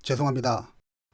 죄송합니다.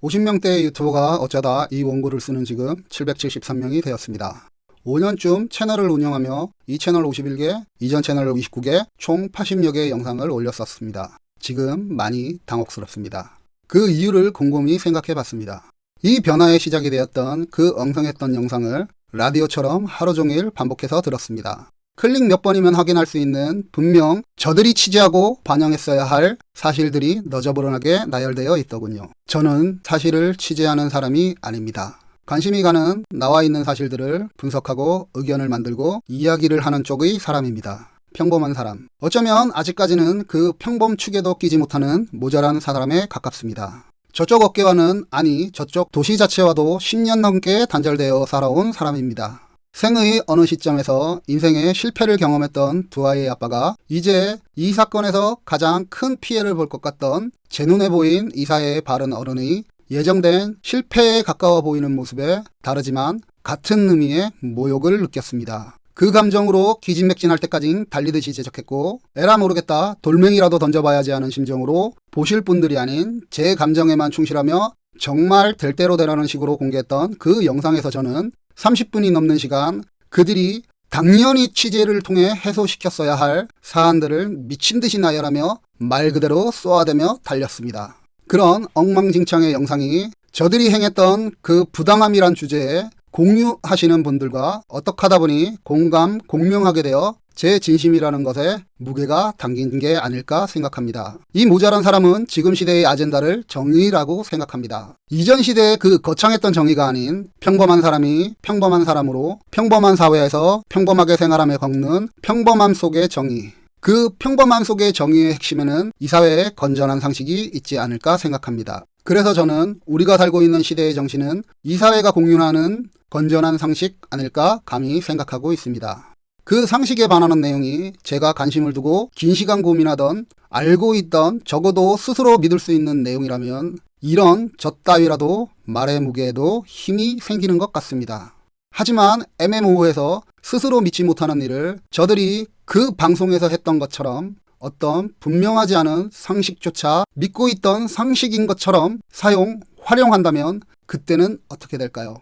50명대의 유튜버가 어쩌다 이 원고를 쓰는 지금 773명이 되었습니다. 5년쯤 채널을 운영하며 이 채널 51개, 이전 채널 29개, 총 80여 개의 영상을 올렸었습니다. 지금 많이 당혹스럽습니다. 그 이유를 곰곰이 생각해 봤습니다. 이 변화의 시작이 되었던 그 엉성했던 영상을 라디오처럼 하루 종일 반복해서 들었습니다. 클릭 몇 번이면 확인할 수 있는 분명 저들이 취재하고 반영했어야 할 사실들이 너저분하게 나열되어 있더군요. 저는 사실을 취재하는 사람이 아닙니다. 관심이 가는 나와 있는 사실들을 분석하고 의견을 만들고 이야기를 하는 쪽의 사람입니다. 평범한 사람. 어쩌면 아직까지는 그 평범 축에도 끼지 못하는 모자란 사람에 가깝습니다. 저쪽 업계와는 아니 저쪽 도시 자체와도 10년 넘게 단절되어 살아온 사람입니다. 생의 어느 시점에서 인생의 실패를 경험했던 두 아이의 아빠가 이제 이 사건에서 가장 큰 피해를 볼 것 같던 제 눈에 보인 이 사회의 바른 어른의 예정된 실패에 가까워 보이는 모습에 다르지만 같은 의미의 모욕을 느꼈습니다. 그 감정으로 기진맥진할 때까지 달리듯이 제작했고 에라 모르겠다 돌멩이라도 던져봐야지 하는 심정으로 보실 분들이 아닌 제 감정에만 충실하며 정말 될 대로 되라는 식으로 공개했던 그 영상에서 저는 30분이 넘는 시간 그들이 당연히 취재를 통해 해소시켰어야 할 사안들을 미친듯이 나열하며 말 그대로 쏘아대며 달렸습니다. 그런 엉망진창의 영상이 저들이 행했던 그 부당함이란 주제에 공유하시는 분들과 어떻게 하다 보니 공감, 공명하게 되어 제 진심이라는 것에 무게가 담긴 게 아닐까 생각합니다. 이 모자란 사람은 지금 시대의 아젠다를 정의라고 생각합니다. 이전 시대의 그 거창했던 정의가 아닌 평범한 사람이 평범한 사람으로 평범한 사회에서 평범하게 생활하며 걷는 평범함 속의 정의. 그 평범함 속의 정의의 핵심에는 이 사회의 건전한 상식이 있지 않을까 생각합니다. 그래서 저는 우리가 살고 있는 시대의 정신은 이 사회가 공유하는 건전한 상식 아닐까 감히 생각하고 있습니다. 그 상식에 반하는 내용이 제가 관심을 두고 긴 시간 고민하던 알고 있던 적어도 스스로 믿을 수 있는 내용이라면 이런 저 따위라도 말의 무게에도 힘이 생기는 것 같습니다. 하지만 애매모호해서 스스로 믿지 못하는 일을 저들이 그 방송에서 했던 것처럼 어떤 분명하지 않은 상식조차 믿고 있던 상식인 것처럼 활용한다면 그때는 어떻게 될까요?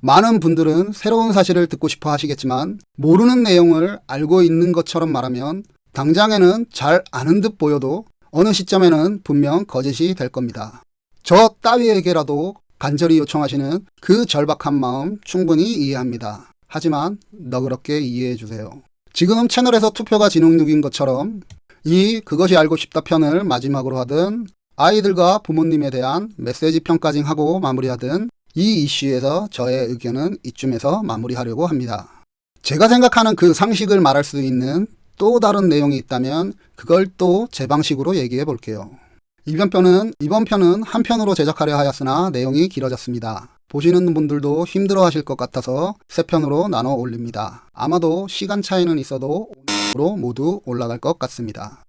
많은 분들은 새로운 사실을 듣고 싶어 하시겠지만 모르는 내용을 알고 있는 것처럼 말하면 당장에는 잘 아는 듯 보여도 어느 시점에는 분명 거짓이 될 겁니다. 저 따위에게라도 간절히 요청하시는 그 절박한 마음 충분히 이해합니다. 하지만 너그럽게 이해해 주세요. 지금 채널에서 투표가 진행 중인 것처럼 이 그것이 알고 싶다 편을 마지막으로 하든 아이들과 부모님에 대한 메시지 편까지 하고 마무리하든 이 이슈에서 저의 의견은 이쯤에서 마무리하려고 합니다. 제가 생각하는 그 상식을 말할 수 있는 또 다른 내용이 있다면 그걸 또 제 방식으로 얘기해 볼게요. 이번 편은 한 편으로 제작하려 하였으나 내용이 길어졌습니다. 보시는 분들도 힘들어 하실 것 같아서 세 편으로 나눠 올립니다. 아마도 시간 차이는 있어도 오늘로 모두 올라갈 것 같습니다.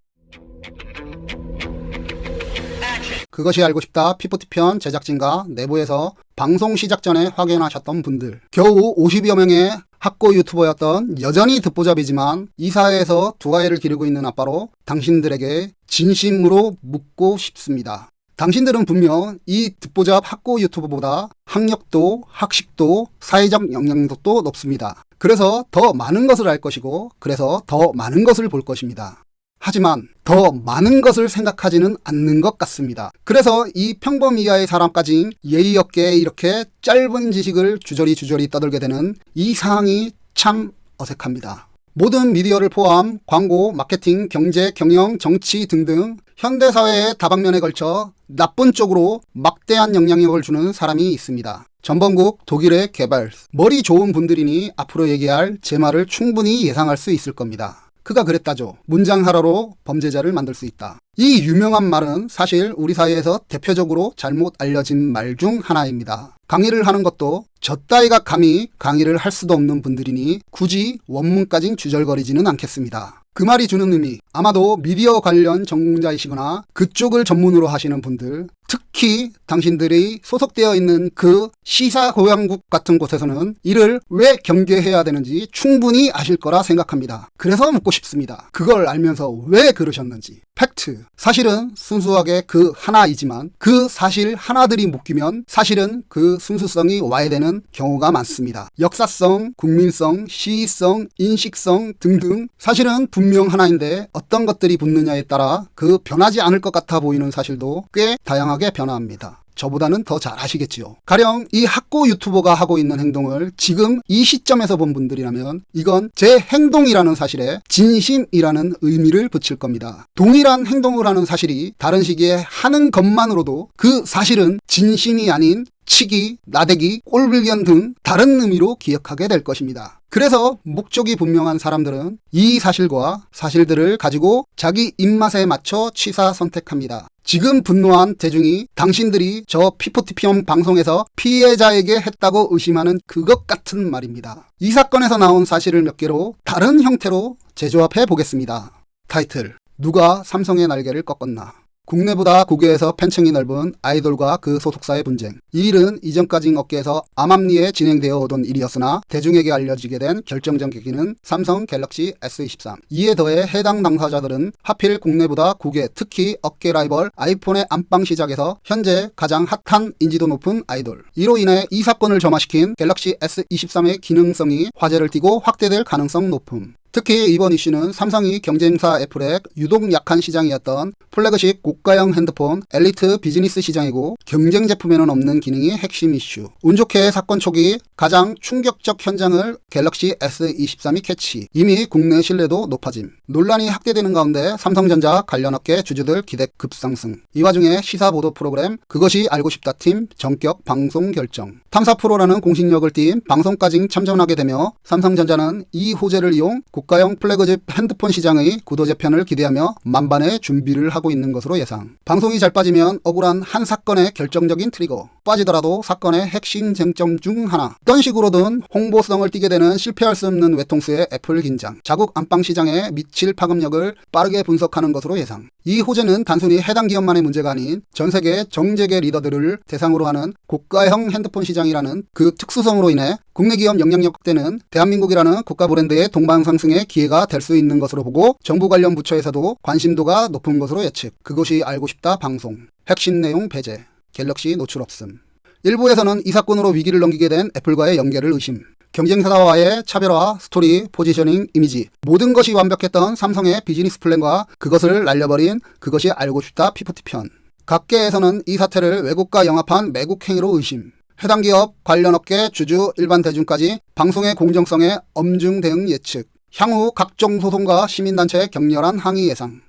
그것이 알고 싶다 피프티편 제작진과 내부에서 방송 시작 전에 확인하셨던 분들, 겨우 50여 명의 학고 유튜버였던 여전히 듣보잡이지만 이 사회에서 두 아이를 기르고 있는 아빠로 당신들에게 진심으로 묻고 싶습니다. 당신들은 분명 이 듣보잡 학고 유튜버보다 학력도 학식도 사회적 영향력도 높습니다. 그래서 더 많은 것을 알 것이고 그래서 더 많은 것을 볼 것입니다. 하지만 더 많은 것을 생각하지는 않는 것 같습니다. 그래서 이 평범 이하의 사람까지 예의 없게 이렇게 짧은 지식을 주저리 떠들게 되는 이 상황이 참 어색합니다. 모든 미디어를 포함 광고, 마케팅, 경제, 경영, 정치 등등 현대사회의 다방면에 걸쳐 나쁜 쪽으로 막대한 영향력을 주는 사람이 있습니다. 전범국 독일의 개발, 머리 좋은 분들이니 앞으로 얘기할 제 말을 충분히 예상할 수 있을 겁니다. 그가 그랬다죠. 문장 하나로 범죄자를 만들 수 있다. 이 유명한 말은 사실 우리 사회에서 대표적으로 잘못 알려진 말 중 하나입니다. 강의를 하는 것도 저 따위가 감히 강의를 할 수도 없는 분들이니 굳이 원문까진 주절거리지는 않겠습니다. 그 말이 주는 의미, 아마도 미디어 관련 전공자이시거나 그쪽을 전문으로 하시는 분들, 특히 당신들이 소속되어 있는 그 시사고양국 같은 곳에서는 이를 왜 경계해야 되는지 충분히 아실 거라 생각합니다. 그래서 묻고 싶습니다. 그걸 알면서 왜 그러셨는지. 팩트. 사실은 순수하게 그 하나이지만 그 사실 하나들이 묶이면 사실은 그 순수성이 와해되는 경우가 많습니다. 역사성, 국민성, 시의성, 인식성 등등 사실은 분명 하나인데 어떤 것들이 붙느냐에 따라 그 변하지 않을 것 같아 보이는 사실도 꽤 다양하게 변화합니다. 저보다는 더 잘 아시겠지요. 가령 이 학고 유튜버가 하고 있는 행동을 지금 이 시점에서 본 분들이라면 이건 제 행동이라는 사실에 진심이라는 의미를 붙일 겁니다. 동일한 행동을 하는 사실이 다른 시기에 하는 것만으로도 그 사실은 진심이 아닌 치기, 나대기, 꼴불견 등 다른 의미로 기억하게 될 것입니다. 그래서 목적이 분명한 사람들은 이 사실과 사실들을 가지고 자기 입맛에 맞춰 취사 선택합니다. 지금 분노한 대중이 당신들이 저 피포티피엄 방송에서 피해자에게 했다고 의심하는 그것 같은 말입니다. 이 사건에서 나온 사실을 몇 개로 다른 형태로 재조합해 보겠습니다. 타이틀: 누가 삼성의 날개를 꺾었나? 국내보다 국외에서 팬층이 넓은 아이돌과 그 소속사의 분쟁. 이 일은 이전까지 업계에서 암암리에 진행되어 오던 일이었으나 대중에게 알려지게 된 결정적 계기는 삼성 갤럭시 S23. 이에 더해 해당 당사자들은 하필 국내보다 국외, 특히 업계 라이벌 아이폰의 안방 시작에서 현재 가장 핫한 인지도 높은 아이돌. 이로 인해 이 사건을 점화시킨 갤럭시 S23의 기능성이 화제를 띠고 확대될 가능성 높음. 특히 이번 이슈는 삼성이 경쟁사 애플의 유독 약한 시장이었던 플래그십 고가형 핸드폰 엘리트 비즈니스 시장이고 경쟁 제품에는 없는 기능이 핵심 이슈. 운 좋게 사건 초기 가장 충격적 현장을 갤럭시 S23이 캐치. 이미 국내 신뢰도 높아짐. 논란이 확대되는 가운데 삼성전자 관련 업계 주주들 기대 급상승. 이 와중에 시사 보도 프로그램 그것이 알고 싶다 팀 전격 방송 결정. 탐사 프로라는 공신력을 띈 방송까지 참전하게 되며 삼성전자는 이 호재를 이용 고가형 플래그십 핸드폰 시장의 구도 재편을 기대하며 만반의 준비를 하고 있는 것으로 예상. 방송이 잘 빠지면 억울한 한 사건의 결정적인 트리거. 빠지더라도 사건의 핵심 쟁점 중 하나. 어떤 식으로든 홍보성을 띠게 되는 실패할 수 없는 외통수의 애플 긴장. 자국 안방 시장에 미칠 파급력을 빠르게 분석하는 것으로 예상. 이 호재는 단순히 해당 기업만의 문제가 아닌 전 세계 정재계 리더들을 대상으로 하는 고가형 핸드폰 시장이라는 그 특수성으로 인해 국내 기업 영향력 확대는 대한민국이라는 국가 브랜드의 동반 상승의 기회가 될 수 있는 것으로 보고 정부 관련 부처에서도 관심도가 높은 것으로 예측. 그것이 알고 싶다 방송. 핵심 내용 배제. 갤럭시 노출 없음. 일부에서는 이 사건으로 위기를 넘기게 된 애플과의 연계를 의심. 경쟁사와의 차별화, 스토리, 포지셔닝, 이미지 모든 것이 완벽했던 삼성의 비즈니스 플랜과 그것을 날려버린 그것이 알고 싶다 피포티 편. 각계에서는 이 사태를 왜곡과 영합한 매국 행위로 의심. 해당 기업, 관련 업계, 주주, 일반 대중까지 방송의 공정성에 엄중 대응 예측. 향후 각종 소송과 시민단체의 격렬한 항의 예상.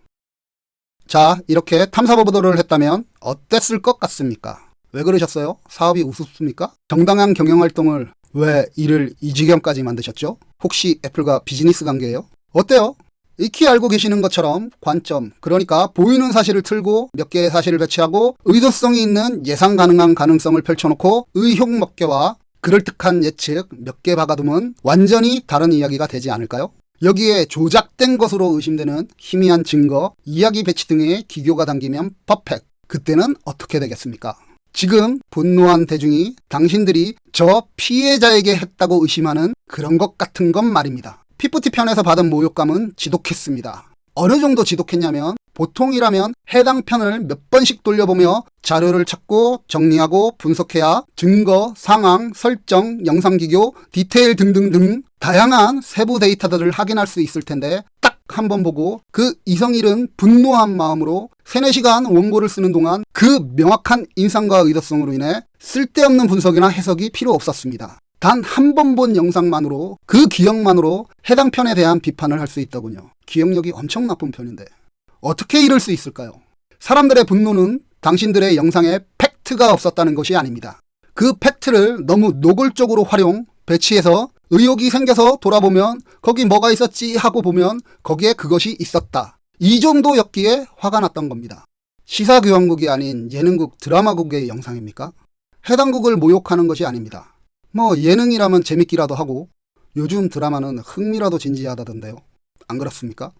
자, 이렇게 탐사 보도를 했다면 어땠을 것 같습니까? 왜 그러셨어요? 사업이 우습습니까? 정당한 경영활동을 왜 이를 이 지경까지 만드셨죠? 혹시 애플과 비즈니스 관계예요? 어때요? 익히 알고 계시는 것처럼 관점, 그러니까 보이는 사실을 틀고 몇 개의 사실을 배치하고 의도성이 있는 예상 가능한 가능성을 펼쳐놓고 의혹먹개와 그럴듯한 예측 몇 개 박아두면 완전히 다른 이야기가 되지 않을까요? 여기에 조작된 것으로 의심되는 희미한 증거, 이야기 배치 등의 기교가 담기면 퍼펙트. 그때는 어떻게 되겠습니까? 지금 분노한 대중이 당신들이 저 피해자에게 했다고 의심하는 그런 것 같은 건 말입니다. 피프티 편에서 받은 모욕감은 지독했습니다. 어느 정도 지독했냐면 보통이라면 해당 편을 몇 번씩 돌려보며 자료를 찾고 정리하고 분석해야 증거, 상황, 설정, 영상 기교, 디테일 등등등 다양한 세부 데이터들을 확인할 수 있을 텐데 딱 한 번 보고 그 이성 잃은 분노한 마음으로 3-4시간 원고를 쓰는 동안 그 명확한 인상과 의도성으로 인해 쓸데없는 분석이나 해석이 필요 없었습니다. 단 한 번 본 영상만으로 그 기억만으로 해당 편에 대한 비판을 할 수 있더군요. 기억력이 엄청 나쁜 편인데 어떻게 이럴 수 있을까요? 사람들의 분노는 당신들의 영상에 팩트가 없었다는 것이 아닙니다. 그 팩트를 너무 노골적으로 활용, 배치해서 의혹이 생겨서 돌아보면 거기 뭐가 있었지 하고 보면 거기에 그것이 있었다. 이 정도였기에 화가 났던 겁니다. 시사교양국이 아닌 예능국, 드라마국의 영상입니까? 해당 국을 모욕하는 것이 아닙니다. 뭐 예능이라면 재밌기라도 하고 요즘 드라마는 흥미라도 진지하다던데요. 안 그렇습니까?